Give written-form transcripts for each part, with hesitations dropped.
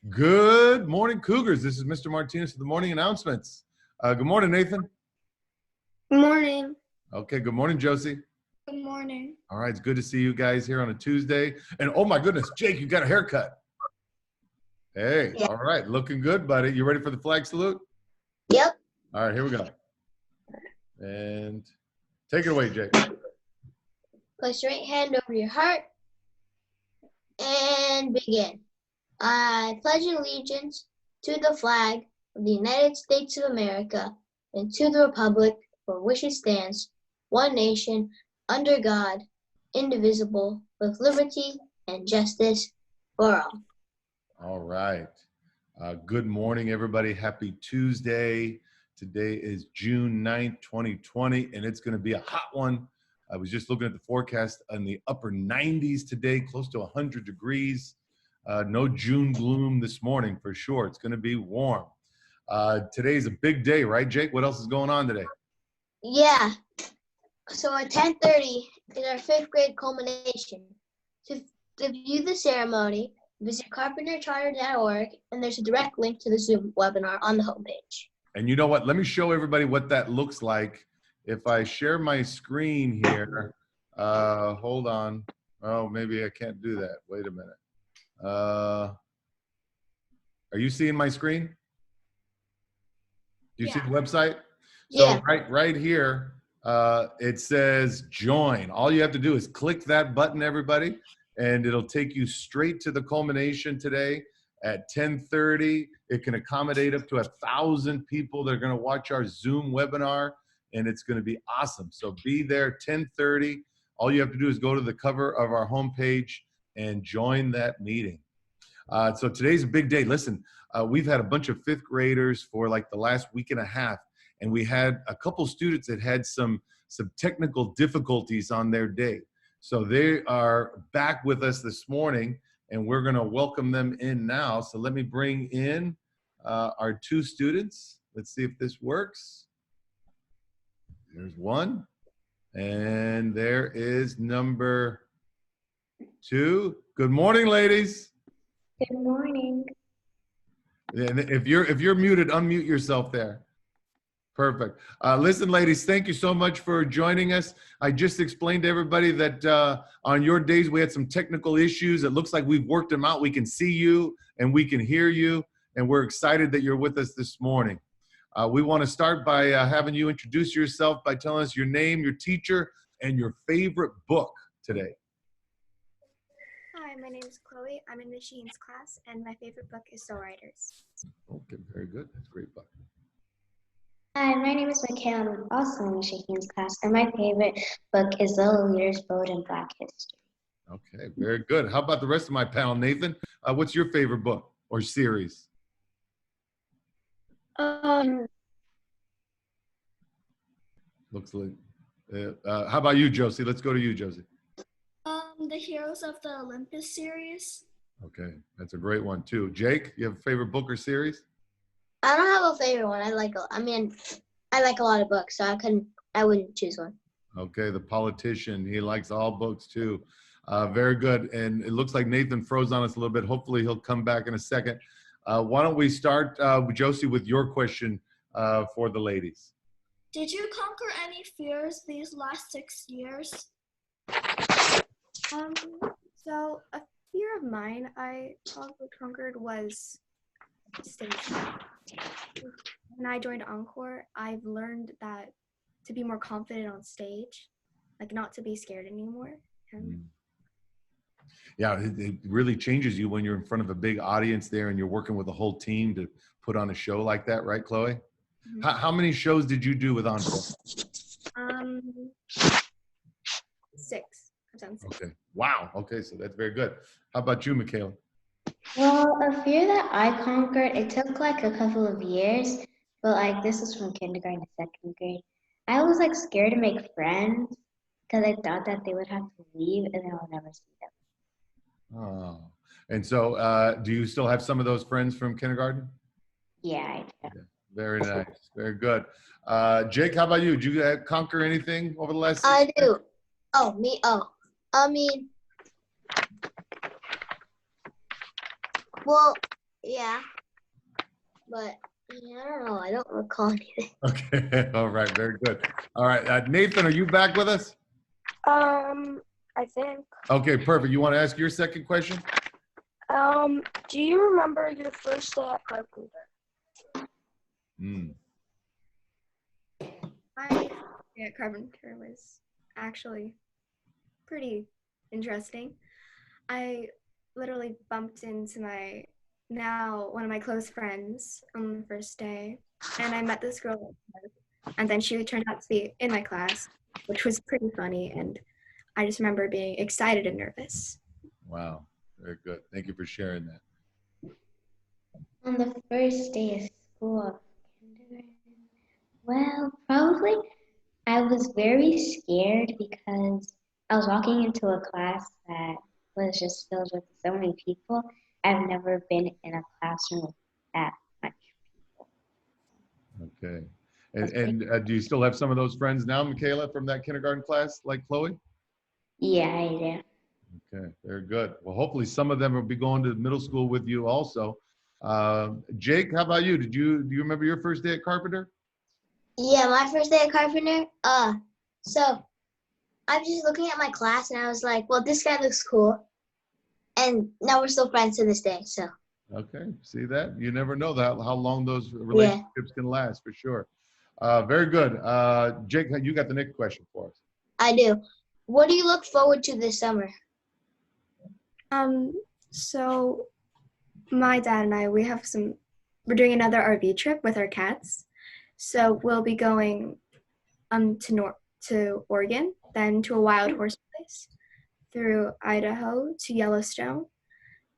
Good morning, Cougars. This is Mr. Martinez with the morning announcements. Good morning, Nathan. Good morning. Okay, good morning, Josie. Good morning. All right, it's good to see you guys here on a Tuesday. And oh my goodness, Jake, you got a haircut. Hey, Yeah. all right, looking good, buddy. You ready for the flag salute? Yep. All right, here we go. And take it away, Jake. Place your right hand over your heart and begin. I pledge allegiance to the flag of the United States of America and to the republic for which it stands, one nation, under God, indivisible, with liberty and justice for all. All right. Good morning, everybody. Happy Tuesday. Today is June 9th, 2020, and it's going to be a hot one. I was just looking at the forecast in the upper 90s today, close to 100 degrees. No June gloom this morning for sure. It's going to be warm. Today's a big day, right, Jake? What else is going on today? Yeah. So at 10:30 is our 5th grade culmination. To view the ceremony, visit carpentercharter.org, and there's a direct link to the Zoom webinar on the homepage. And you know what? Let me show everybody what that looks like. If I share my screen here, hold on. Oh, maybe I can't do that. Wait a minute. Are you seeing my screen? Do you see the website? So Yeah. right here, it says join. All you have to do is click that button, everybody, and it'll take you straight to the culmination today at 10:30. It can accommodate up to 1,000 people that are going to watch our Zoom webinar, and it's going to be awesome. So be there 10:30. All you have to do is go to the cover of our homepage and join that meeting. So today's a big day. Listen, we've had a bunch of 5th graders for like the last week and a half, and we had a couple students that had some technical difficulties on their day. So they are back with us this morning, and we're going to welcome them in now. So let me bring in our 2 students. Let's see if this works. There's one, and there is number 2. Good morning, ladies. Good morning. And if you're muted, unmute yourself there. Perfect. Listen, ladies, thank you so much for joining us. I just explained to everybody that on your days we had some technical issues. It looks like we've worked them out. We can see you and we can hear you, and we're excited that you're with us this morning. We want to start by having you introduce yourself by telling us your name, your teacher, and your favorite book today. Hi, my name is Chloe. I'm in Machine's class, and my favorite book is Soul Riders. Okay, very good. That's a great book. Hi, my name is Michaela. I'm also in Shaquin's class, and my favorite book is The Leader's Vote in Black History. Okay, very good. How about the rest of my panel? Nathan, what's your favorite book or series? Looks like. How about you, Josie? Let's go to you, Josie. The Heroes of the Olympus series. Okay, that's a great one too. Jake, you have a favorite book or series? I don't have a favorite one. I like a lot of books, so I wouldn't choose one. Okay, The Politician. He likes all books too. Very good. And it looks like Nathan froze on us a little bit. Hopefully he'll come back in a second. Why don't we start, Josie, with your question for the ladies. Did you conquer any fears these last 6 years? So a fear of mine I probably conquered was stage. When I joined Encore, I've learned that to be more confident on stage, like not to be scared anymore. Yeah, it really changes you when you're in front of a big audience there and you're working with a whole team to put on a show like that, right, Chloe? Mm-hmm. How many shows did you do with Encore? 6. I've done 6. Okay. Wow. Okay, so that's very good. How about you, Michaela? Well, a fear that I conquered, it took like a couple of years, but like this is from kindergarten to 2nd grade. I was like scared to make friends because I thought that they would have to leave and then I would never see them. Oh, and so do you still have some of those friends from kindergarten? Yeah, I do. Yeah. Very nice. Very good. Jake, how about you? Did you conquer anything over the last 6 years? I do. Oh, me? Oh. Well, Yeah, but yeah, I don't know. I don't recall anything. Okay. All right. Very good. All right. Nathan, are you back with us? I think. Okay, perfect. You want to ask your second question? Do you remember your first day at Carpenter? Mm. My day at Carpenter was actually pretty interesting. I literally bumped into one of my close friends on the first day, and I met this girl, and then she turned out to be in my class, which was pretty funny, and I just remember being excited and nervous. Wow. Very good. Thank you for sharing that. On the first day of school of kindergarten, well, probably I was very scared because I was walking into a class that was just filled with so many people. I've never been in a classroom with that much people. Okay. That's pretty. And do you still have some of those friends now, Michaela, from that kindergarten class, like Chloe? Yeah, I do. Okay, very good. Well, hopefully some of them will be going to middle school with you also. Jake, how about you? Do you remember your first day at Carpenter? Yeah, my first day at Carpenter. So I'm just looking at my class and I was like, well, this guy looks cool. And now we're still friends to this day. So Okay, see that? You never know that how long those relationships can last for sure. Very good. Jake, you got the next question for us. I do. What do you look forward to this summer? So my dad and we're doing another RV trip with our cats. So we'll be going to Oregon, then to a wild horse place, through Idaho to Yellowstone,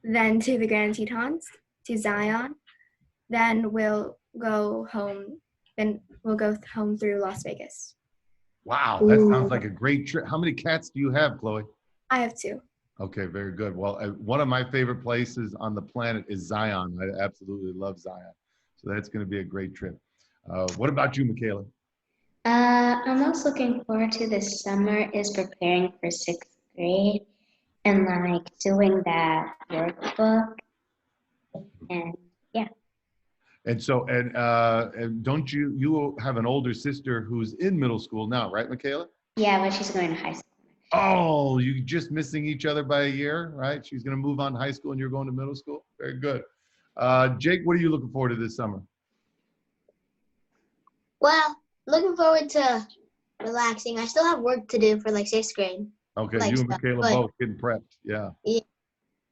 then to the Grand Tetons, to Zion. Then we'll go home. Then we'll go home through Las Vegas. Wow, that sounds like a great trip. How many cats do you have, Chloe? I have 2. Okay, very good. Well, one of my favorite places on the planet is Zion. I absolutely love Zion. So that's going to be a great trip. What about you, Michaela? I'm also looking forward to this summer is preparing for 6th grade and like doing that workbook and yeah. And so, and don't you have an older sister who's in middle school now, right, Michaela? Yeah, but she's going to high school. Oh, you just missing each other by a year, right? She's going to move on to high school and you're going to middle school. Very good. Jake, what are you looking forward to this summer? Well, looking forward to relaxing. I still have work to do for like 6th grade. Okay, Like you and stuff, Michaela but- both getting prepped. Yeah.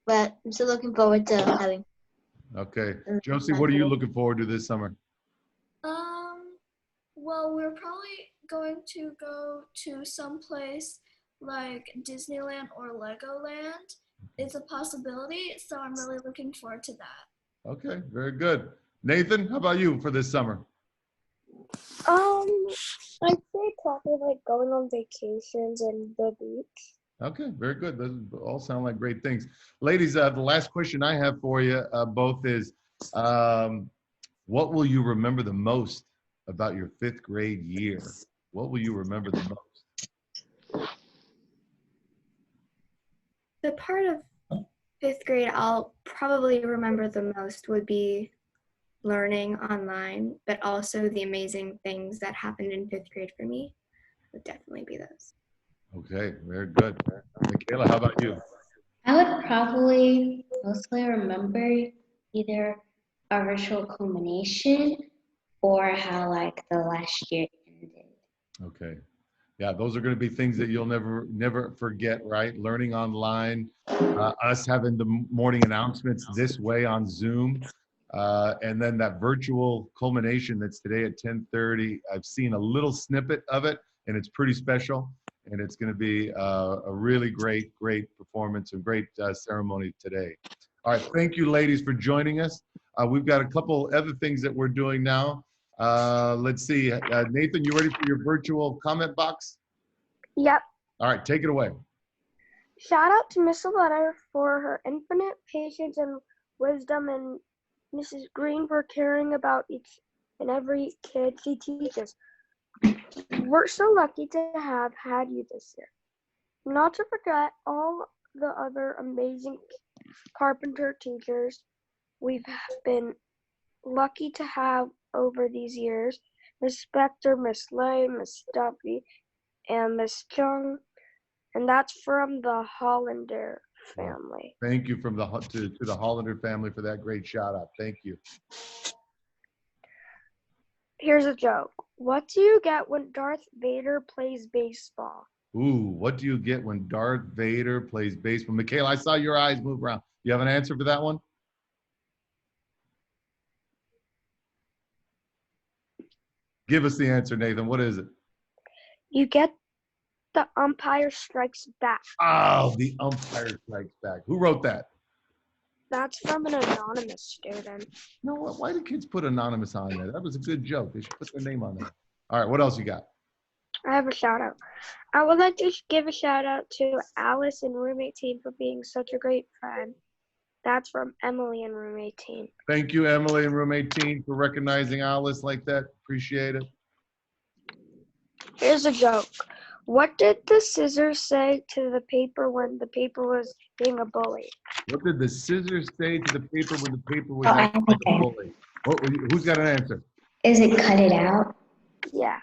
But I'm still looking forward to having. Okay. Josie, what are you looking forward to this summer? Well, we're probably going to go to some place like Disneyland or Legoland. It's a possibility, so I'm really looking forward to that. Okay, very good. Nathan, how about you for this summer? I'd say probably like going on vacations and the beach. Okay, very good. Those all sound like great things. Ladies, the last question I have for you both is, what will you remember the most about your 5th grade year? What will you remember the most? The part of 5th grade I'll probably remember the most would be learning online, but also the amazing things that happened in 5th grade for me would definitely be those. Okay, very good. Michaela, how about you? I would probably mostly remember either our virtual culmination or how like the last year ended. Okay. Yeah, those are going to be things that you'll never forget, right? Learning online, us having the morning announcements this way on Zoom, and then that virtual culmination that's today at 10:30. I've seen a little snippet of it, and it's pretty special. And it's going to be a really great performance and great ceremony today. All right, thank you, ladies, for joining us. We've got a couple other things that we're doing now. Let's see. Nathan, you ready for your virtual comment box? Yep. All right, take it away. Shout out to Miss Aletta for her infinite patience and wisdom, and Mrs. Green for caring about each and every kid she teaches. We're so lucky to have had you this year. Not to forget all the other amazing Carpenter teachers we've been lucky to have over these years. Miss Spector, Miss Lay, Miss Duffy, and Miss Chung. And that's from the Hollander family. Thank you to the Hollander family for that great shout out. Thank you. Here's a joke. What do you get when Darth Vader plays baseball? Ooh, what do you get when Darth Vader plays baseball? Michaela, I saw your eyes move around. You have an answer for that one? Give us the answer, Nathan. What is it? You get the umpire strikes back. Oh, the umpire strikes back. Who wrote that? That's from an anonymous student. You know what? Why do kids put anonymous on there? That was a good joke. They should put their name on there. All right, what else you got? I have a shout out. I would like to give a shout out to Alice and roommate team for being such a great friend. That's from Emily and roommate team. Thank you, Emily and roommate team, for recognizing Alice like that. Appreciate it. Here's a joke. What did the scissors say to the paper when the paper was being a bully? What did the scissors say to the paper when the paper was Oh, not I like a think bully? Who's got an answer? Is it cut it out? Yeah,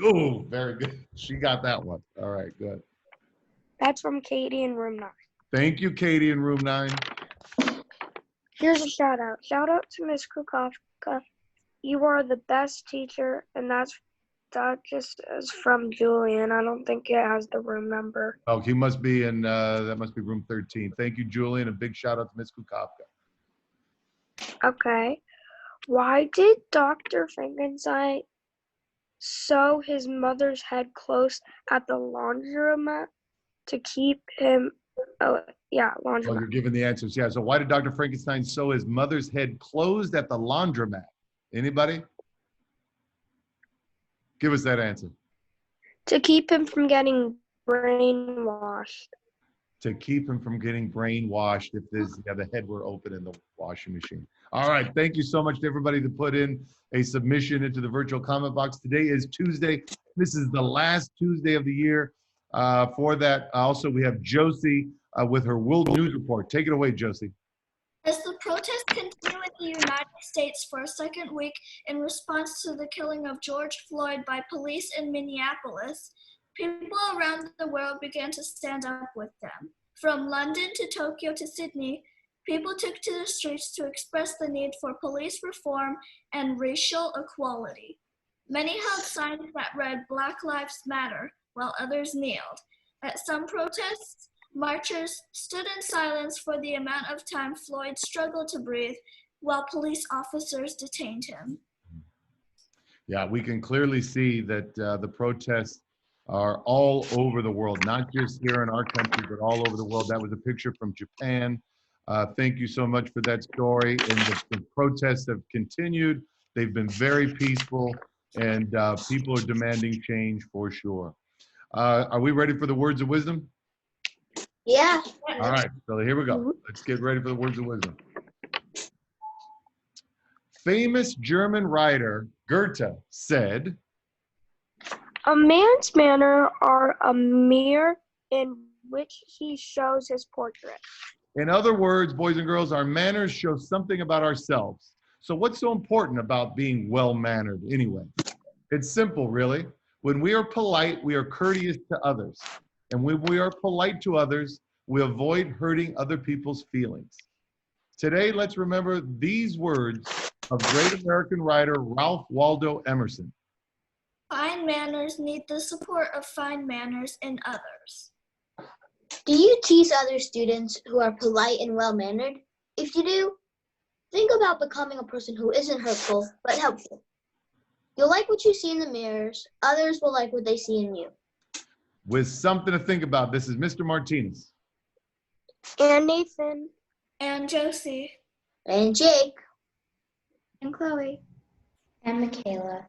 Oh, very good. She got that one. All right, good. that's from Katie in room 9. Thank you, Katie in room 9. Here's a shout out. Shout out to Miss Kukofka. You are the best teacher, and that just is from Julian. I don't think it has the room number. Oh, he must be in, that must be room 13. Thank you, Julian. A big shout out to Miss Kukopka. Okay. Why did Dr. Frankenstein sew his mother's head close at the laundromat to keep him? Oh, yeah, Oh, laundromat. you're giving the answers. Yeah. So why did Dr. Frankenstein sew his mother's head closed at the laundromat? Anybody? Give us that answer. To keep him from getting brainwashed. To keep him from getting brainwashed if the head were open in the washing machine. All right. Thank you so much to everybody that put in a submission into the virtual comment box. Today is Tuesday. This is the last Tuesday of the year. For that, also, we have Josie with her World News Report. Take it away, Josie. As the protests continue in the United States for a second week in response to the killing of George Floyd by police in Minneapolis, people around the world began to stand up with them. From London to Tokyo to Sydney, people took to the streets to express the need for police reform and racial equality. Many held signs that read "Black Lives Matter," while others kneeled. At some protests, marchers stood in silence for the amount of time Floyd struggled to breathe while police officers detained him. Yeah, we can clearly see that the protests are all over the world, not just here in our country, but all over the world. That was a picture from Japan. Thank you so much for that story. And the protests have continued. They've been very peaceful, and people are demanding change for sure. Are we ready for the words of wisdom? Yeah. All right, so here we go. Let's get ready for the words of wisdom. Famous German writer Goethe said, A man's manner are a mirror in which he shows his portrait. in other words, boys and girls, our manners show something about ourselves. So what's so important about being well-mannered anyway? It's simple, really. When we are polite, we are courteous to others. And when we are polite to others, we avoid hurting other people's feelings. Today, let's remember these words of great American writer Ralph Waldo Emerson. Fine manners need the support of fine manners in others. Do you tease other students who are polite and well-mannered? If you do, think about becoming a person who isn't hurtful, but helpful. You'll like what you see in the mirrors. Others will like what they see in you. With something to think about, this is Mr. Martinez. And Nathan. And Josie. And Jake. And Chloe. And Michaela.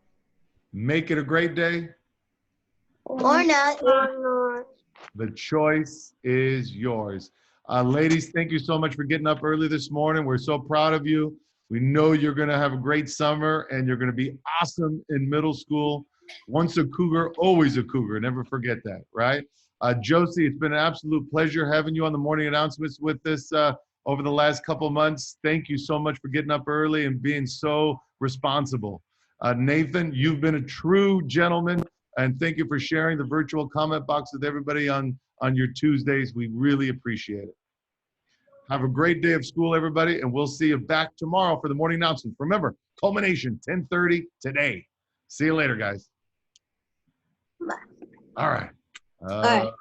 Make it a great day. Or not. The choice is yours. Ladies, thank you so much for getting up early this morning. We're so proud of you. We know you're going to have a great summer and you're going to be awesome in middle school. Once a cougar, always a cougar. Never forget that, right? Josie, it's been an absolute pleasure having you on the morning announcements with this over the last couple months. Thank you so much for getting up early and being so responsible. Nathan, you've been a true gentleman, and thank you for sharing the virtual comment box with everybody on your Tuesdays. We really appreciate it. Have a great day of school, everybody, and we'll see you back tomorrow for the morning announcements. Remember, culmination, 10:30 today. See you later, guys. Bye. All right. All right.